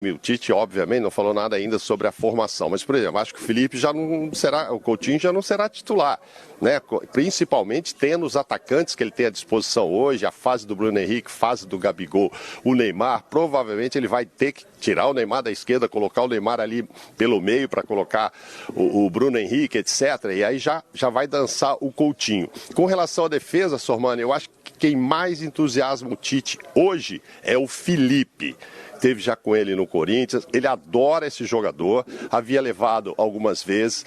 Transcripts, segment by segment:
O Tite, obviamente, não falou nada ainda sobre a formação, mas, por exemplo, acho que o Felipe já não será, o Coutinho já não será titular, né? Principalmente tendo os atacantes que ele tem à disposição hoje, a fase do Bruno Henrique, fase do Gabigol, o Neymar, provavelmente ele vai ter que tirar o Neymar da esquerda, colocar o Neymar ali pelo meio para colocar o Bruno Henrique, etc. E aí já vai dançar o Coutinho. Com relação à defesa, Sormani, eu acho que quem mais entusiasma o Tite hoje é o Felipe. Teve já com ele no Corinthians, ele adora esse jogador, havia levado algumas vezes,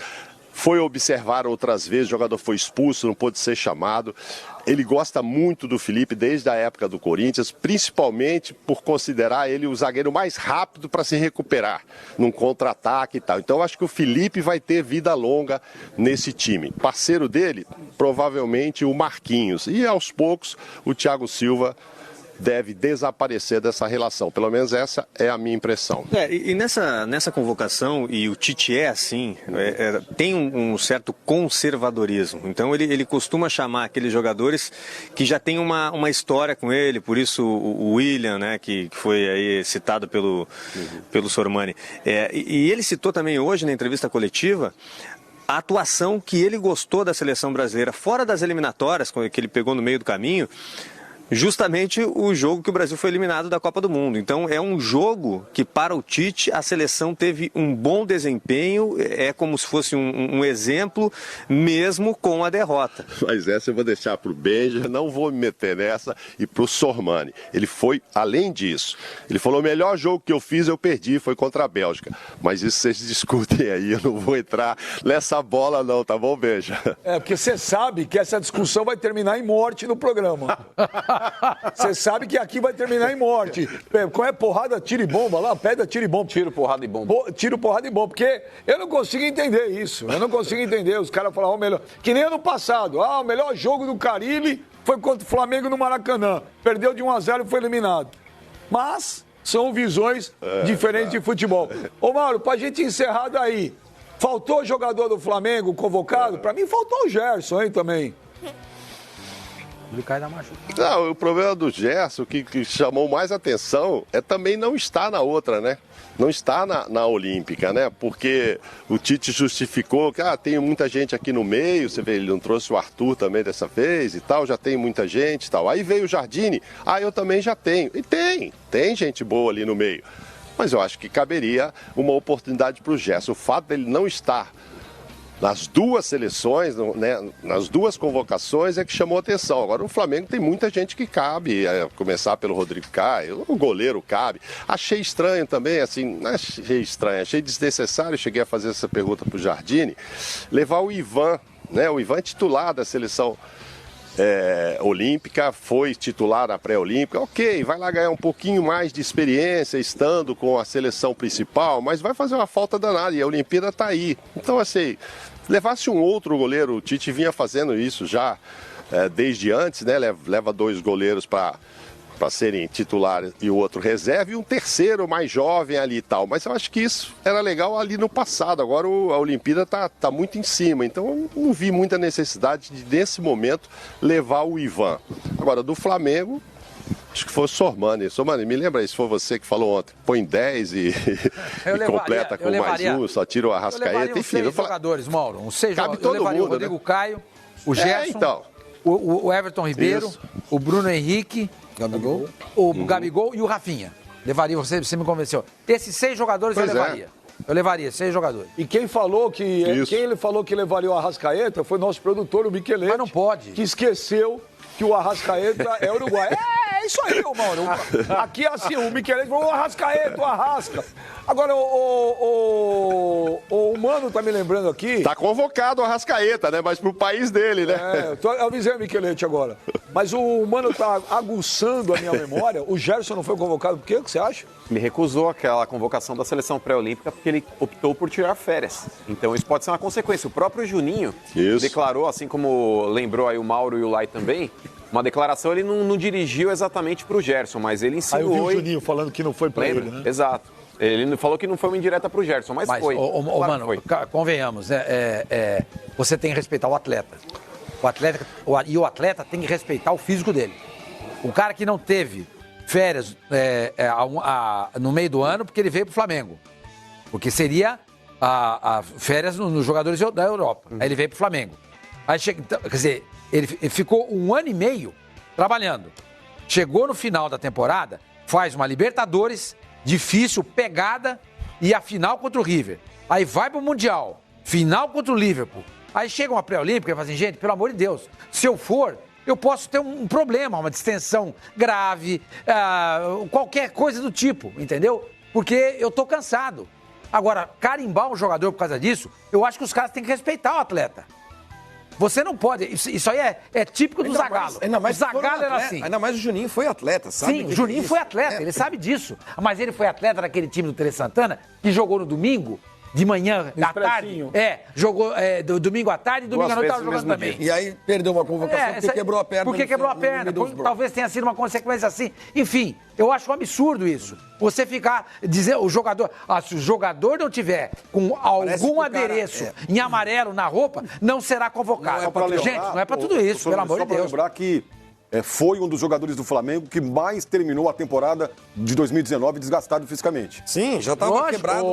foi observar outras vezes, o jogador foi expulso, não pôde ser chamado. Ele gosta muito do Felipe desde a época do Corinthians, principalmente por considerar ele o zagueiro mais rápido para se recuperar num contra-ataque e tal. Então eu acho que o Felipe vai ter vida longa nesse time. Parceiro dele, provavelmente o Marquinhos. E aos poucos o Thiago Silva deve desaparecer dessa relação. Pelo menos essa é a minha impressão. E nessa convocação, e o Tite é assim, tem um certo conservadorismo. Então ele costuma chamar aqueles jogadores que já têm uma história com ele, por isso o William, né, que foi aí citado pelo Sormani. E ele citou também hoje na entrevista coletiva a atuação que ele gostou da seleção brasileira, fora das eliminatórias, que ele pegou no meio do caminho, justamente o jogo que o Brasil foi eliminado da Copa do Mundo. Então é um jogo que para o Tite a seleção teve um bom desempenho, é como se fosse um exemplo mesmo com a derrota. Mas essa eu vou deixar para o Benja, não vou me meter nessa, e para o Sormani. Ele foi além disso. Ele falou, o melhor jogo que eu fiz eu perdi, foi contra a Bélgica. Mas isso vocês discutem aí, eu não vou entrar nessa bola não, tá bom, Benja? Porque você sabe que essa discussão vai terminar em morte no programa. Você sabe que aqui vai terminar em morte. Qual é porrada, tiro e bomba lá? Pedra, tiro e bomba. Tiro, porrada e bomba. Tiro, porrada e bomba. Porque eu não consigo entender isso. Eu não consigo entender. Os caras falavam o melhor. Que nem ano passado. O melhor jogo do Carille foi contra o Flamengo no Maracanã. Perdeu de 1-0 e foi eliminado. Mas são visões diferentes de futebol. Ô, Mauro, pra gente encerrar daí. Faltou jogador do Flamengo convocado? Pra mim faltou o Gerson, hein, também. Ele cai na machuca. Não, o problema do Gerson, que chamou mais atenção, é também não estar na outra, né? Não está na Olímpica, né? Porque o Tite justificou que tem muita gente aqui no meio, você vê, ele não trouxe o Arthur também dessa vez e tal, já tem muita gente e tal. Aí veio o Jardine, eu também já tenho. E tem gente boa ali no meio. Mas eu acho que caberia uma oportunidade para o Gerson. O fato dele não estar nas duas seleções, né, nas duas convocações é que chamou atenção. Agora o Flamengo tem muita gente que cabe, começar pelo Rodrigo Caio, o goleiro cabe. Achei estranho também, assim, não achei estranho, achei desnecessário, cheguei a fazer essa pergunta para o Jardine, levar o Ivan, né, o Ivan é titular da seleção olímpica, foi titular na pré-olímpica, ok, vai lá ganhar um pouquinho mais de experiência estando com a seleção principal, mas vai fazer uma falta danada e a Olimpíada está aí. Então, assim, levasse um outro goleiro, o Tite vinha fazendo isso já desde antes, né? Leva dois goleiros para serem titulares e o outro reserva, e um terceiro mais jovem ali e tal. Mas eu acho que isso era legal ali no passado. Agora a Olimpíada tá muito em cima, então eu não vi muita necessidade de, nesse momento, levar o Ivan. Agora, do Flamengo, acho que foi o Sormani. Sormani, me lembra aí, se foi você que falou ontem, põe 10 e completa com mais um, só tira o Arrascaeta, enfim. Eu levaria jogadores, Mauro, uns 6 cabe jogadores. todo mundo, o Rodrigo né? Caio, o Gerson, então. o Everton Ribeiro, Isso. o Bruno Henrique, Gabigol. o Gabigol e o Rafinha. Levaria, você me convenceu. Esses 6 jogadores eu levaria. Eu levaria 6 jogadores. E quem falou que ele falou que levaria o Arrascaeta foi nosso produtor, o Micheletti. Mas não pode. Que esqueceu que o Arrascaeta é uruguaio. É isso aí, Mauro. Aqui é assim, o Micheletti falou, o Arrascaeta, o Arrasca. Agora, o Mano tá me lembrando aqui... Tá convocado o Arrascaeta, né? Mas pro país dele, né? Eu avisei o Micheletti agora. Mas o Mano tá aguçando a minha memória. O Gerson não foi convocado por quê? O que você acha? Ele recusou aquela convocação da seleção pré-olímpica porque ele optou por tirar férias. Então isso pode ser uma consequência. O próprio Juninho declarou, assim como lembrou aí o Mauro e o Lai também, uma declaração, ele não dirigiu exatamente para o Gerson, mas ele insinuou... Aí eu vi o Juninho falando que não foi para ele, né? Exato. Ele falou que não foi uma indireta para o Gerson, mas foi. Mano, foi. Convenhamos, né? Você tem que respeitar o atleta. O atleta tem que respeitar o físico dele. O cara que não teve férias no meio do ano porque ele veio pro Flamengo. Porque seria a férias nos jogadores da Europa. Aí ele veio pro Flamengo. Aí quer dizer, ele ficou 1 ano e meio trabalhando. Chegou no final da temporada, faz uma Libertadores, difícil, pegada, e a final contra o River. Aí vai pro Mundial, final contra o Liverpool. Aí chega uma pré-olímpica e fala assim, gente, pelo amor de Deus, se eu for, eu posso ter um problema, uma distensão grave, qualquer coisa do tipo, entendeu? Porque eu tô cansado. Agora, carimbar um jogador por causa disso, eu acho que os caras têm que respeitar o atleta. Você não pode. Isso aí é típico do Zagallo. O Zagallo era assim. Ainda mais o Juninho foi atleta, sabe? Sim, o Juninho foi atleta, ele sabe disso. Mas ele foi atleta daquele time do Tele Santana que jogou no domingo, de manhã, à tarde. Jogou do domingo à tarde e domingo à noite estava jogando também. E aí perdeu uma convocação porque quebrou a perna. Porque quebrou a perna. Talvez tenha sido uma consequência assim. Enfim, eu acho um absurdo isso. Você ficar, dizer, o jogador... se o jogador não tiver com algum adereço em amarelo na roupa, não será convocado. Gente, não é pra tudo isso, pelo amor de Deus. Só pra lembrar que foi um dos jogadores do Flamengo que mais terminou a temporada de 2019 desgastado fisicamente. Sim, já estava quebrado.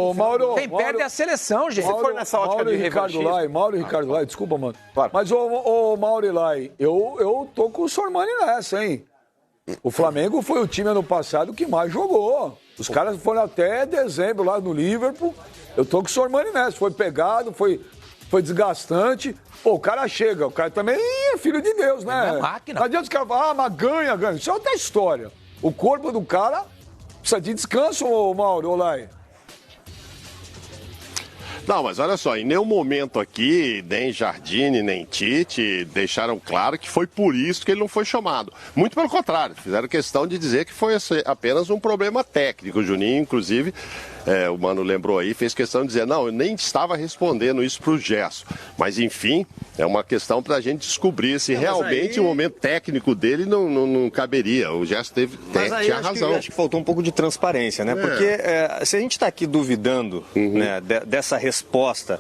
Quem perde é a seleção, gente. Se for nessa ótica de Mauro e Ricardo Lai, desculpa, mano. Claro. Mas, Mauro e Lai, eu tô com o Sormani nessa, hein? O Flamengo foi o time ano passado que mais jogou. Os caras foram até dezembro lá no Liverpool. Eu tô com o Sormani nessa. Foi pegado, foi desgastante. Pô, o cara chega, o cara também é filho de Deus, né? É máquina. Não adianta os caras falar, mas ganha. Isso é outra história. O corpo do cara precisa de descanso, Mauro, Olai. Não, mas olha só, em nenhum momento aqui, nem Jardine, nem Tite deixaram claro que foi por isso que ele não foi chamado. Muito pelo contrário, fizeram questão de dizer que foi apenas um problema técnico. O Juninho, inclusive, o Mano lembrou aí, fez questão de dizer, não, eu nem estava respondendo isso para o Gerson. Mas, enfim, é uma questão para a gente descobrir se realmente o momento técnico dele não caberia. O Gerson tinha razão. Acho que faltou um pouco de transparência, né? Porque se a gente está aqui duvidando né, dessa resposta,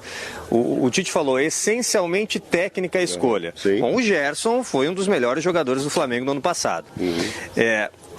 o Tite falou, essencialmente técnica a escolha. Bom, o Gerson foi um dos melhores jogadores do Flamengo no ano passado.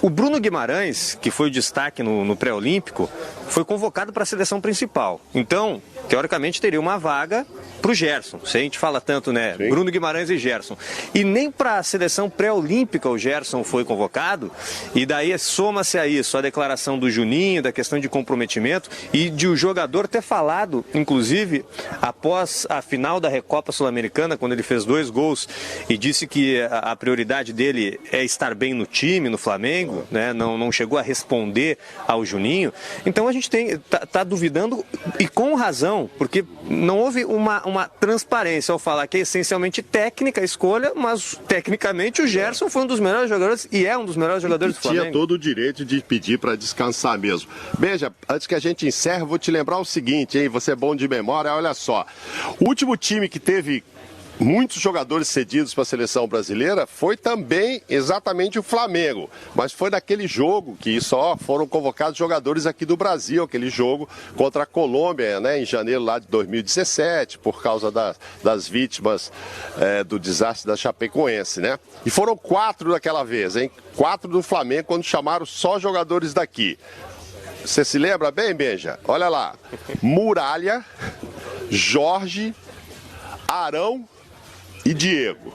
O Bruno Guimarães, que foi o destaque no pré-olímpico, foi convocado para a seleção principal. Então, teoricamente, teria uma vaga para o Gerson. Se a gente fala tanto, né? Sim. Bruno Guimarães e Gerson. E nem para a seleção pré-olímpica o Gerson foi convocado. E daí soma-se a isso a declaração do Juninho, da questão de comprometimento e de o jogador ter falado, inclusive, após a final da Recopa Sul-Americana, quando ele fez 2 gols e disse que a prioridade dele é estar bem no time, no Flamengo, né? Não chegou a responder ao Juninho. Então a gente tá duvidando e com razão, porque não houve uma transparência ao falar que é essencialmente técnica a escolha, mas tecnicamente o Gerson foi um dos melhores jogadores e é um dos melhores jogadores do Flamengo. Tinha todo o direito de pedir para descansar mesmo. Beija, antes que a gente encerre, vou te lembrar o seguinte, hein? Você é bom de memória, olha só. O último time que teve muitos jogadores cedidos para a seleção brasileira foi também exatamente o Flamengo, mas foi naquele jogo que só foram convocados jogadores aqui do Brasil, aquele jogo contra a Colômbia, né, em janeiro lá de 2017, por causa das vítimas do desastre da Chapecoense, né? E foram 4 daquela vez, hein? 4 do Flamengo, quando chamaram só jogadores daqui. Você se lembra bem, Benja? Olha lá, Muralha, Jorge, Arão e Diego.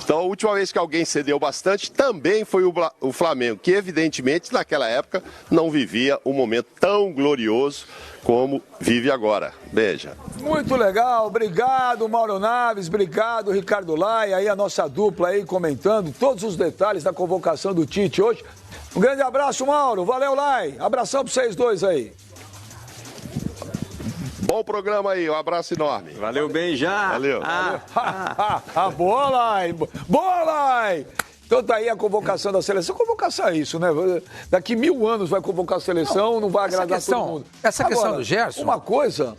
Então, a última vez que alguém cedeu bastante também foi o Flamengo, que evidentemente naquela época não vivia um momento tão glorioso como vive agora. Beija. Muito legal, obrigado Mauro Naves, obrigado Ricardo Lai, aí a nossa dupla aí comentando todos os detalhes da convocação do Tite hoje. Um grande abraço, Mauro, valeu Lai, abração para vocês dois aí. Bom programa aí, um abraço enorme. Valeu, bem já. Valeu. Boa, Lai. Boa, Lai. Então tá aí a convocação da seleção. Convocação é isso, né? Daqui 1000 anos vai convocar a seleção, não vai agradar todo mundo. Essa questão do Gerson... Uma coisa...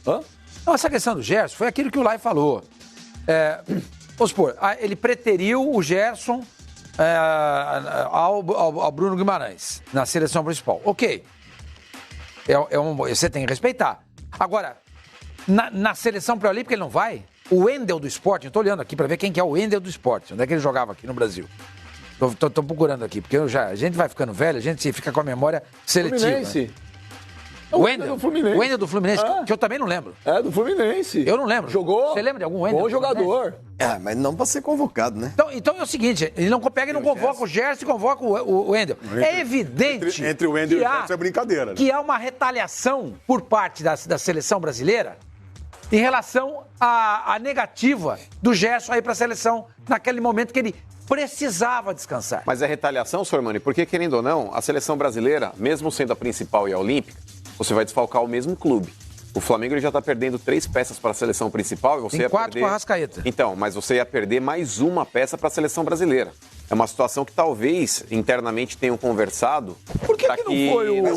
Não, essa questão do Gerson foi aquilo que o Lai falou. Vamos supor, ele preteriu o Gerson ao Bruno Guimarães na seleção principal. Ok. Você tem que respeitar. Agora... Na seleção pré-olímpica ele não vai? O Wendel do Sporting, eu tô olhando aqui para ver quem que é o Wendel do Sporting, onde é que ele jogava aqui no Brasil. Tô procurando aqui, porque a gente vai ficando velho, a gente fica com a memória seletiva. Fluminense. Né? O Wendel do Fluminense, que eu também não lembro. É, do Fluminense. Eu não lembro. Jogou? Você lembra de algum Wendel? Bom jogador. Mas não pra ser convocado, né? Então é o seguinte, ele não pega e não convoca o Gerson e convoca o Wendel. É evidente Entre o Wendel e o Gerson é brincadeira. Né? Que há uma retaliação por parte da seleção brasileira em relação à negativa do Gerson aí para a seleção naquele momento que ele precisava descansar. Mas é retaliação, senhor Mani? Porque, querendo ou não, a seleção brasileira, mesmo sendo a principal e a olímpica, você vai desfalcar o mesmo clube. O Flamengo ele já está perdendo 3 peças para a seleção principal e você tem ia 4 perder... com a Arrascaeta. Então, mas você ia perder mais uma peça para a seleção brasileira. É uma situação que talvez internamente tenham conversado. Por que não foi o...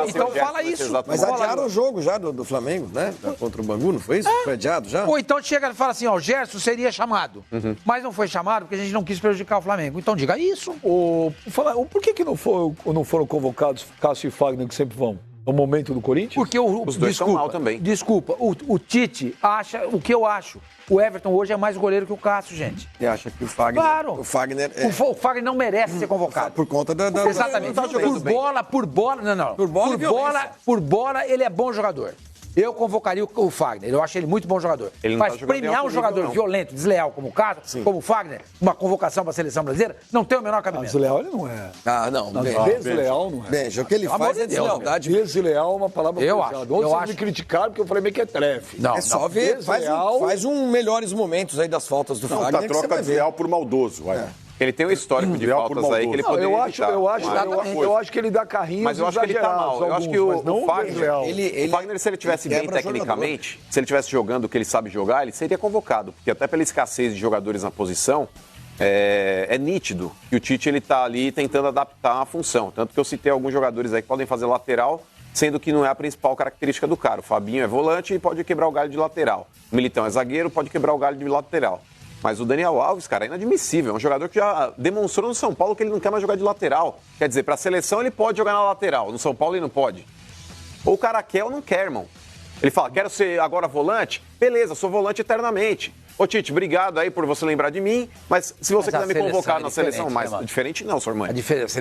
Então fala isso. Mas adiaram o jogo já do Flamengo, né? Contra o Bangu, não foi isso? Foi adiado já? Ou então chega e fala assim, o Gerson seria chamado. Mas não foi chamado porque a gente não quis prejudicar o Flamengo. Então diga isso. Por que não foram convocados Cássio e Fagner, que sempre vão? No momento do Corinthians? Porque os dois estão mal também. Desculpa, o Tite acha o que eu acho. O Everton hoje é mais goleiro que o Cássio, gente. E acha que o Fagner... Claro. O Fagner... O Fagner não merece ser convocado. Por conta da... Exatamente. Por bola... Não. Por bola, ele é bom jogador. Eu convocaria o Fagner. Eu acho ele muito bom jogador. Mas premiar um jogador violento, desleal como o Cássio, como o Fagner, uma convocação para a seleção brasileira, não tem o menor cabimento. Desleal ele não é. Não. Desleal não é. Benja, o que ele faz é deslealdade. Desleal é uma palavra pesada. Eu acho. Me criticaram porque eu falei meio que é trefe. É só ver, faz melhores momentos aí das faltas do Fagner. Tá, troca desleal por maldoso, vai. Ele tem um histórico de faltas aí que ele poderia evitar. Eu acho que ele dá carrinhos. Mas eu acho que ele tá mal. Eu acho que o Fagner, o Fagner, se ele tivesse bem tecnicamente, se ele tivesse jogando o que ele sabe jogar, ele seria convocado. Porque até pela escassez de jogadores na posição, é nítido que o Tite ele tá ali tentando adaptar a função. Tanto que eu citei alguns jogadores aí que podem fazer lateral, sendo que não é a principal característica do cara. O Fabinho é volante e pode quebrar o galho de lateral. O Militão é zagueiro, pode quebrar o galho de lateral. Mas o Daniel Alves, cara, é inadmissível. É um jogador que já demonstrou no São Paulo que ele não quer mais jogar de lateral. Quer dizer, para a seleção ele pode jogar na lateral. No São Paulo ele não pode. Ou o cara quer ou não quer, irmão. Ele fala, quero ser agora volante? Beleza, sou volante eternamente. Ô Tite, obrigado aí por você lembrar de mim, mas se você quiser me convocar na seleção, mais diferente não, senhor mãe.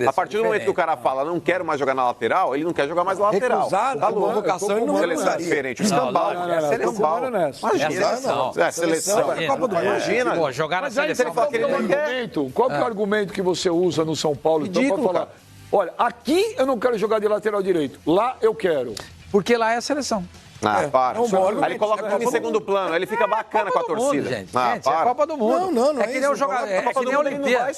A partir do momento que o cara fala, não quero mais jogar na lateral, ele não quer jogar mais na lateral. Recusado, a convocação ele não seleção diferente, o escambau. Seleção. Imagina. Seleção. Imagina. Jogar na seleção. Qual que é o argumento que você usa no São Paulo então para falar? Olha, aqui eu não quero jogar de lateral direito, lá eu quero. Porque lá é a seleção. Para. Aí ele coloca o time em segundo plano, aí ele fica bacana com a torcida. Gente, é a Copa do Mundo. Não é que nem o jogador. É que nem a Olimpíada.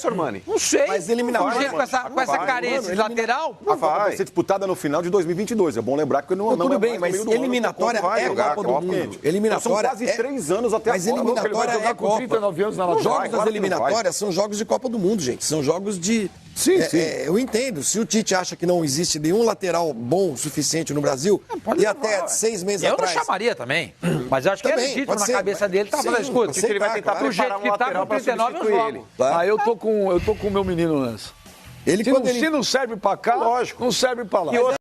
Não sei. Mas eliminatória. Com essa carência de lateral. Vai ser disputada no final de 2022. É bom lembrar que não tudo bem, mas eliminatória é Copa do Mundo. Eliminatória são quase 3 anos até mas eliminatória é Copa. 39 anos na Os jogos das eliminatórias são jogos de Copa do Mundo, gente. São jogos de... Sim. Eu entendo. Se o Tite acha que não existe nenhum lateral bom o suficiente no Brasil, e até 6 meses atrás... Eu não chamaria também. Mas eu acho que é legítimo na cabeça dele. Tá falando, escuta, ele vai tentar do jeito que tá com 39 eu jogo. Eu tô com o meu menino nessa. Se não serve pra cá, lógico, não serve pra lá.